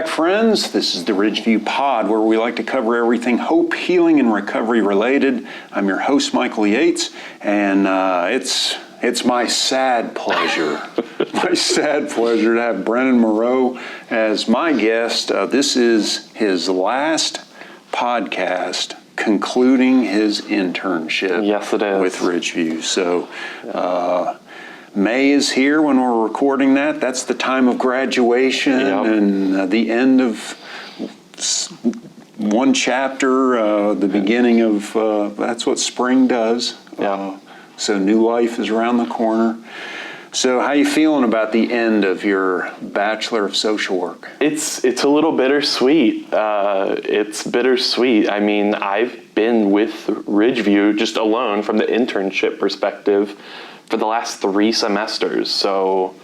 back, friends. This is the Ridgeview Pod, where we like to cover everything hope, healing, and recovery related. I'm your host, Michael Yates, and it's my sad pleasure, to have Brennen Moreau as my guest. This is his last podcast concluding his internship. Yes, it is. With Ridgeview. So, May is here when we're recording that. That's the time of graduation and the end of one chapter, the beginning of, that's what spring does. So new life is around the corner. So how you feeling about the end of your Bachelor of Social Work? It's a little bittersweet. It's bittersweet. I mean, I've been with Ridgeview just alone from the internship perspective for the last 3 semesters. So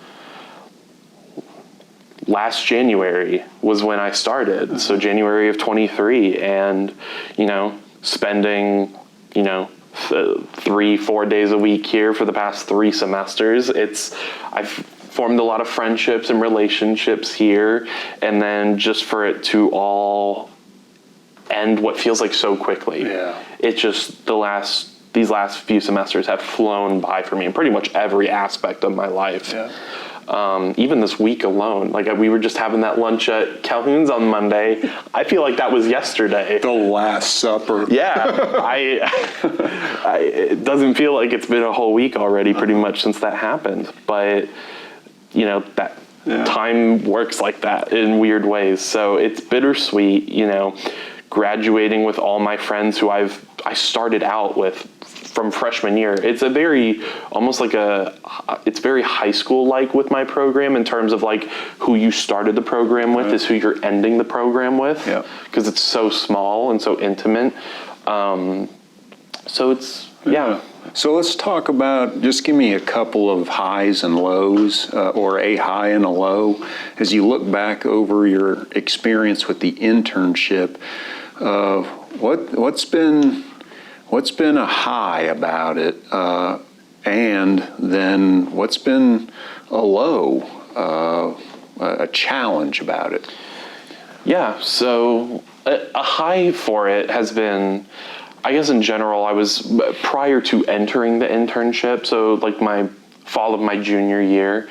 last January was when I started. Mm-hmm. So January of 23, and, spending, 3-4 days a week here for the past 3 semesters. I've formed a lot of friendships and relationships here, and then just for it to all end what feels like so quickly. Yeah. It's just these last few semesters have flown by for me in pretty much every aspect of my life. Yeah. Even this week alone, we were just having that lunch at Calhoun's on Monday. I feel like that was yesterday. The Last Supper. Yeah, it doesn't feel like it's been a whole week already, pretty much since that happened. But time works like that in weird ways. So it's bittersweet, graduating with all my friends who I started out with from freshman year. It's it's very high school-like with my program in terms of who you started the program with is who you're ending the program with, because it's so small and so intimate. So it's, So let's talk about, just give me a couple of highs and lows, or a high and a low, as you look back over your experience with the internship. What's been a high about it, and then what's been a low, a challenge about it? Yeah, so a high for it has been, I guess in general, I was, prior to entering the internship, so my fall of my junior year,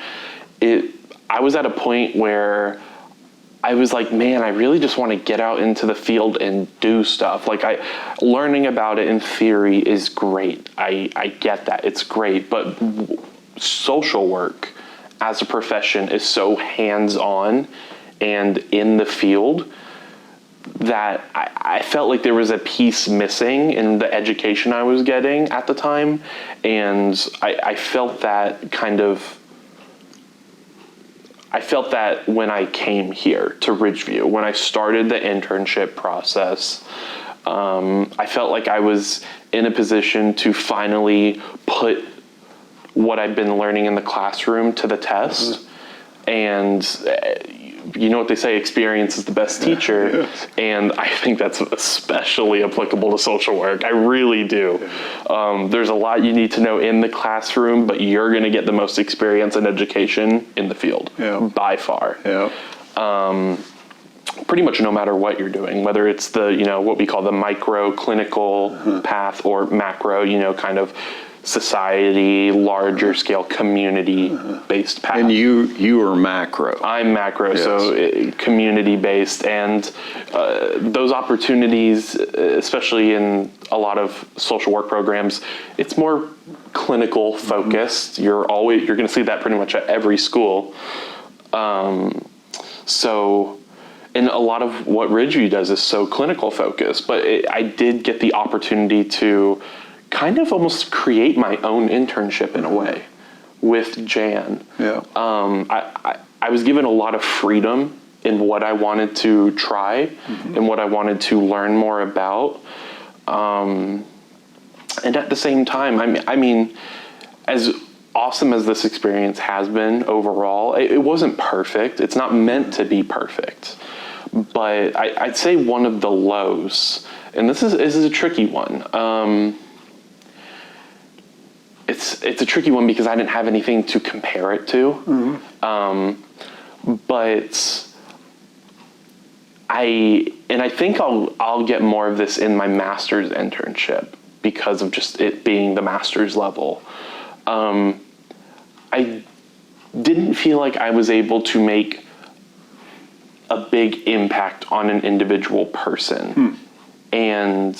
I was at a point where I was like, man, I really just want to get out into the field and do stuff. Learning about it in theory is great. I get that. It's great. But social work as a profession is so hands-on and in the field that I felt like there was a piece missing in the education I was getting at the time. And I felt that when I came here to Ridgeview, when I started the internship process, I felt like I was in a position to finally put what I'd been learning in the classroom to the test. Mm-hmm. And you know what they say, experience is the best teacher. Yes. And I think that's especially applicable to social work. I really do. There's a lot you need to know in the classroom, but you're going to get the most experience and education in the field by far. Yeah. Pretty much no matter what you're doing, whether it's the, what we call the micro clinical path or macro, kind of society, larger scale, community-based path. And you are macro. I'm macro, yes. So community-based, and those opportunities, especially in a lot of social work programs, it's more clinical focused. Mm-hmm. You're going to see that pretty much at every school. And a lot of what Ridgeview does is so clinical focused, but I did get the opportunity to kind of almost create my own internship in a way with Jan. Yeah. I was given a lot of freedom in what I wanted to try and what I wanted to learn more about. And at the same time, I mean, as awesome as this experience has been overall, it wasn't perfect. It's not meant to be perfect. But I'd say one of the lows, and this is a tricky one. It's a tricky one because I didn't have anything to compare it to. Mm-hmm. But I think I'll get more of this in my master's internship because of just it being the master's level. I didn't feel like I was able to make a big impact on an individual person. And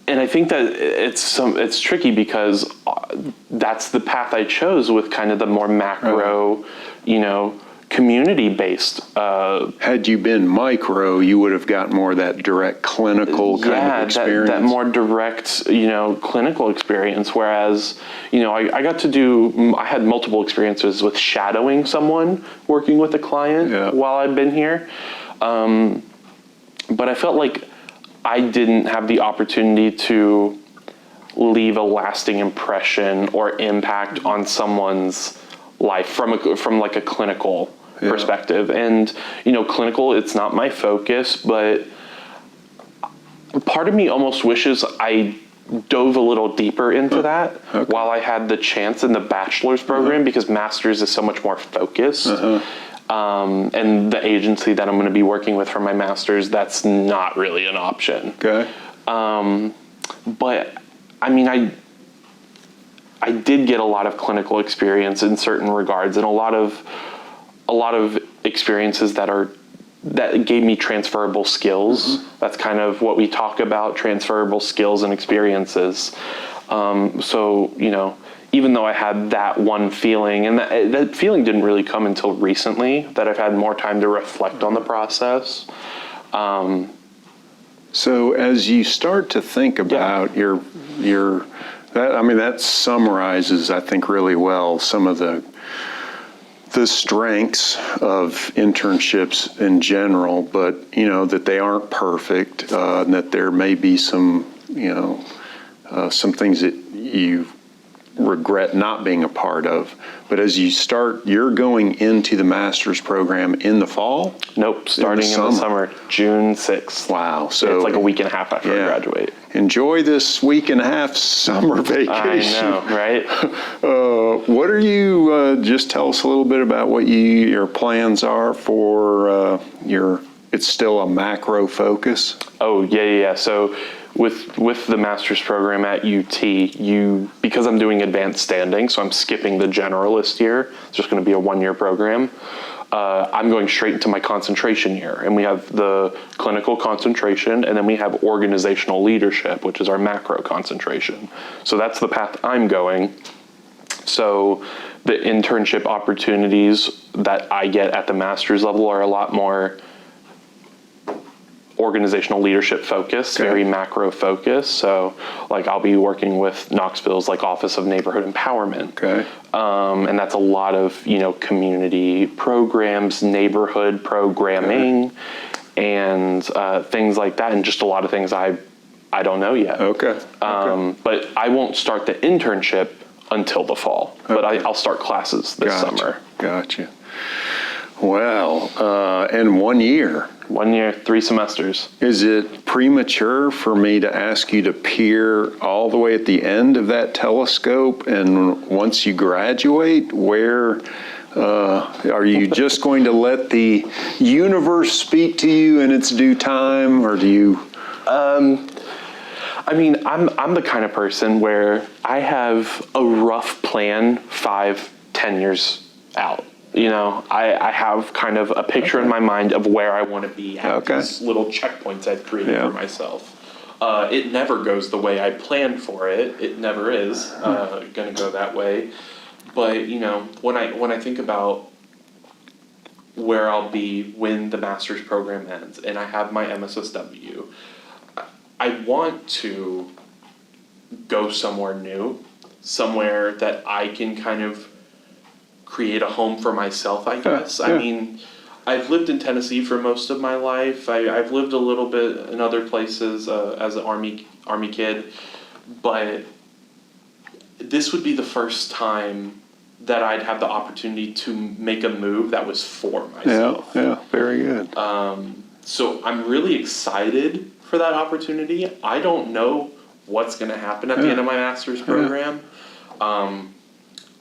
I think that it's tricky because that's the path I chose with kind of the more macro, community-based. Had you been micro, you would have got more of that direct clinical kind of experience. That more direct, clinical experience. Whereas, I got to I had multiple experiences with shadowing someone working with a client while I'd been here. But I felt like I didn't have the opportunity to leave a lasting impression or impact on someone's life from like a clinical perspective. And, clinical, it's not my focus, but part of me almost wishes I dove a little deeper into that while I had the chance in the bachelor's program, because master's is so much more focused. And the agency that I'm going to be working with for my master's, that's not really an option. Okay. But I mean, I did get a lot of clinical experience in certain regards, and a lot of experiences that gave me transferable skills. That's kind of what we talk about, transferable skills and experiences. So, even though I had that one feeling, and that feeling didn't really come until recently, that I've had more time to reflect on the process. So as you start to think about that summarizes, I think, really well some of the strengths of internships in general, but that they aren't perfect, and that there may be some some things that you regret not being a part of. But as you're going into the master's program in the fall? Nope, starting in the summer, June 6th. Wow. So it's like a week and a half after I graduate. Enjoy this week and a half summer vacation. I know, right? What are you, just tell us a little bit about what your plans are for it's still a macro focus? Oh, yeah. So with the master's program at UT, because I'm doing advanced standing, so I'm skipping the generalist year, it's just going to be a 1-year program. I'm going straight into my concentration year, and we have the clinical concentration, and then we have organizational leadership, which is our macro concentration. So that's the path I'm going. So the internship opportunities that I get at the master's level are a lot more organizational leadership focus, very macro focus. So like I'll be working with Knoxville's like Office of Neighborhood Empowerment. Okay. And that's a lot of, community programs, neighborhood programming, and things like that, and just a lot of things I don't know yet. Okay. But I won't start the internship until the fall, but I'll start classes this summer. Gotcha. Well, and 1 year. 1 year, 3 semesters. Is it premature for me to ask you to peer all the way at the end of that telescope? And once you graduate, where are you just going to let the universe speak to you in its due time, or do you? I mean, I'm the kind of person where I have a rough plan 5-10 years out. I have kind of a picture in my mind of where I want to be at these little checkpoints I've created for myself. It never goes the way I planned for it. It never is going to go that way. But, when I think about where I'll be when the master's program ends and I have my MSSW, I want to go somewhere new, somewhere that I can kind of create a home for myself, I guess. I mean, I've lived in Tennessee for most of my life. I've lived a little bit in other places as an Army kid, but this would be the first time that I'd have the opportunity to make a move that was for myself. Yeah, very good. So I'm really excited for that opportunity. I don't know what's going to happen at the end of my master's program.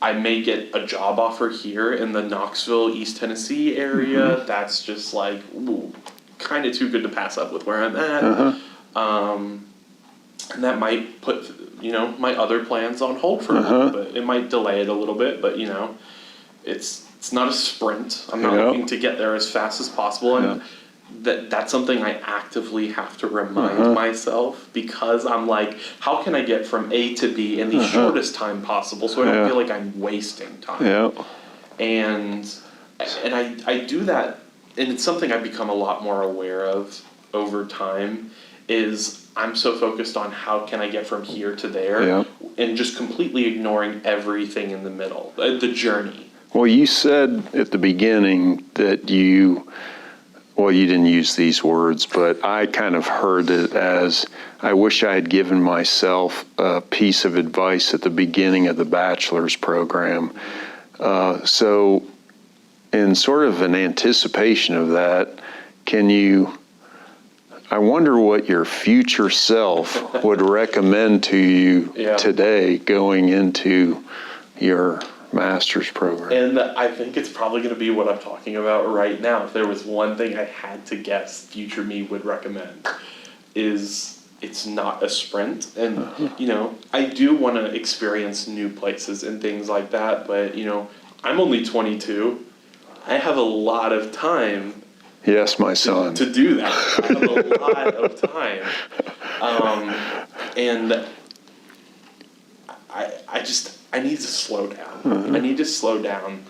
I may get a job offer here in the Knoxville, East Tennessee area. That's just like, kind of too good to pass up with where I'm at. And that might put, my other plans on hold for a little bit. It might delay it a little bit, but, it's not a sprint. I'm not looking to get there as fast as possible. And that's something I actively have to remind myself, because I'm like, how can I get from A to B in the shortest time possible so I don't feel like I'm wasting time? And I do that, and it's something I've become a lot more aware of over time, is I'm so focused on how can I get from here to there, and just completely ignoring everything in the middle, the journey. Well, you said at the beginning that you didn't use these words, but I kind of heard it as, I wish I had given myself a piece of advice at the beginning of the bachelor's program. So in sort of an anticipation of that, I wonder what your future self would recommend to you today going into your master's program. And I think it's probably going to be what I'm talking about right now. If there was one thing I had to guess future me would recommend, is it's not a sprint. And, I do want to experience new places and things like that, but, I'm only 22. I have a lot of time. Yes, my son. To do that. I have a lot of time. And I need to slow down. I need to slow down,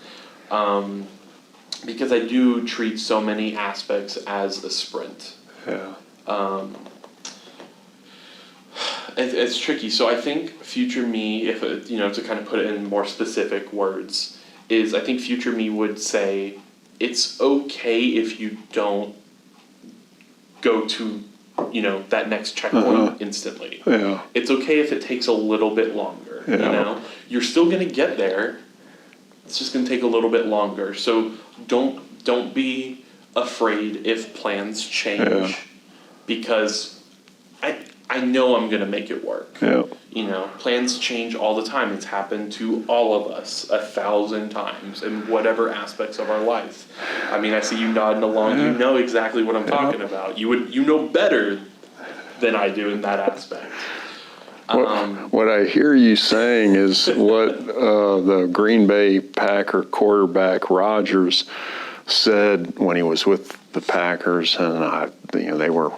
because I do treat so many aspects as a sprint. It's tricky. So I think future me, if to kind of put it in more specific words, is I think future me would say, it's okay if you don't go to, that next checkpoint instantly. It's okay if it takes a little bit longer. You're still going to get there. It's just going to take a little bit longer. So don't be afraid if plans change, because I know I'm going to make it work. Plans change all the time. It's happened to all of us 1,000 times in whatever aspects of our life. I mean, I see you nodding along. You know exactly what I'm talking about. You know better than I do in that aspect. What I hear you saying is what the Green Bay Packer quarterback Rodgers said when he was with the Packers, and they were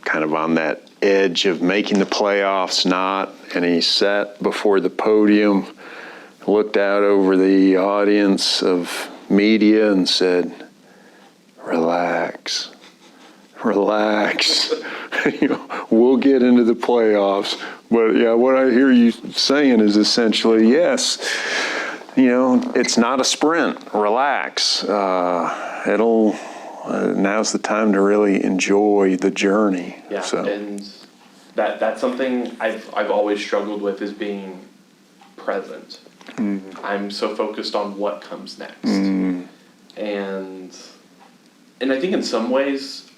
kind of on that edge of making the playoffs, and he sat before the podium, looked out over the audience of media and said, relax. We'll get into the playoffs. But what I hear you saying is essentially, yes, it's not a sprint. Relax. Now's the time to really enjoy the journey. And that's something I've always struggled with, is being present. I'm so focused on what comes next. And I think in some ways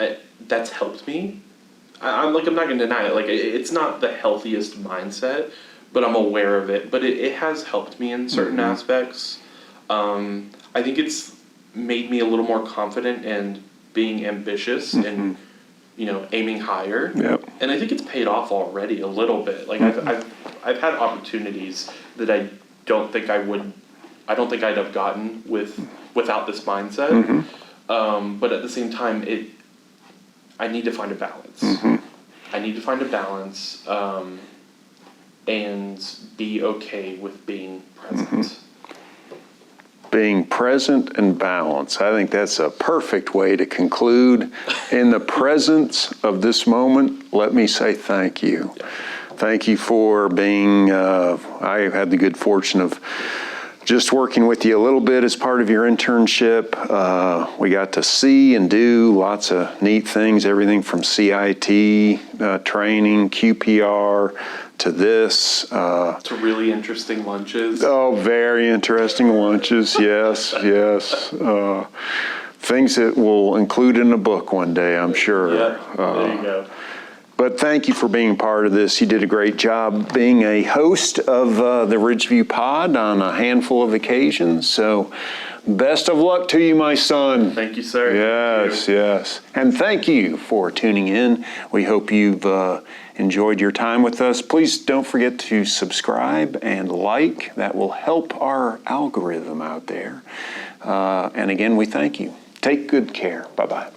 that's helped me. I'm not going to deny it. It's not the healthiest mindset, but I'm aware of it. But it has helped me in certain aspects. I think it's made me a little more confident in being ambitious and aiming higher. And I think it's paid off already a little bit. I've had opportunities that I don't think I'd have gotten without this mindset. But at the same time, I need to find a balance. I need to find a balance, and be okay with being present. Being present and balanced. I think that's a perfect way to conclude. In the presence of this moment, let me say thank you. Thank you for being, I had the good fortune of just working with you a little bit as part of your internship. We got to see and do lots of neat things, everything from CIT training, QPR, to this. To really interesting lunches. Oh, very interesting lunches, yes. Things that we'll include in a book one day, I'm sure. There you go. But thank you for being a part of this. You did a great job being a host of the Ridgeview Pod on a handful of occasions. So best of luck to you, my son. Thank you, sir. Yes, yes. And thank you for tuning in. We hope you've enjoyed your time with us. Please don't forget to subscribe and like. That will help our algorithm out there. And again, we thank you. Take good care. Bye-bye.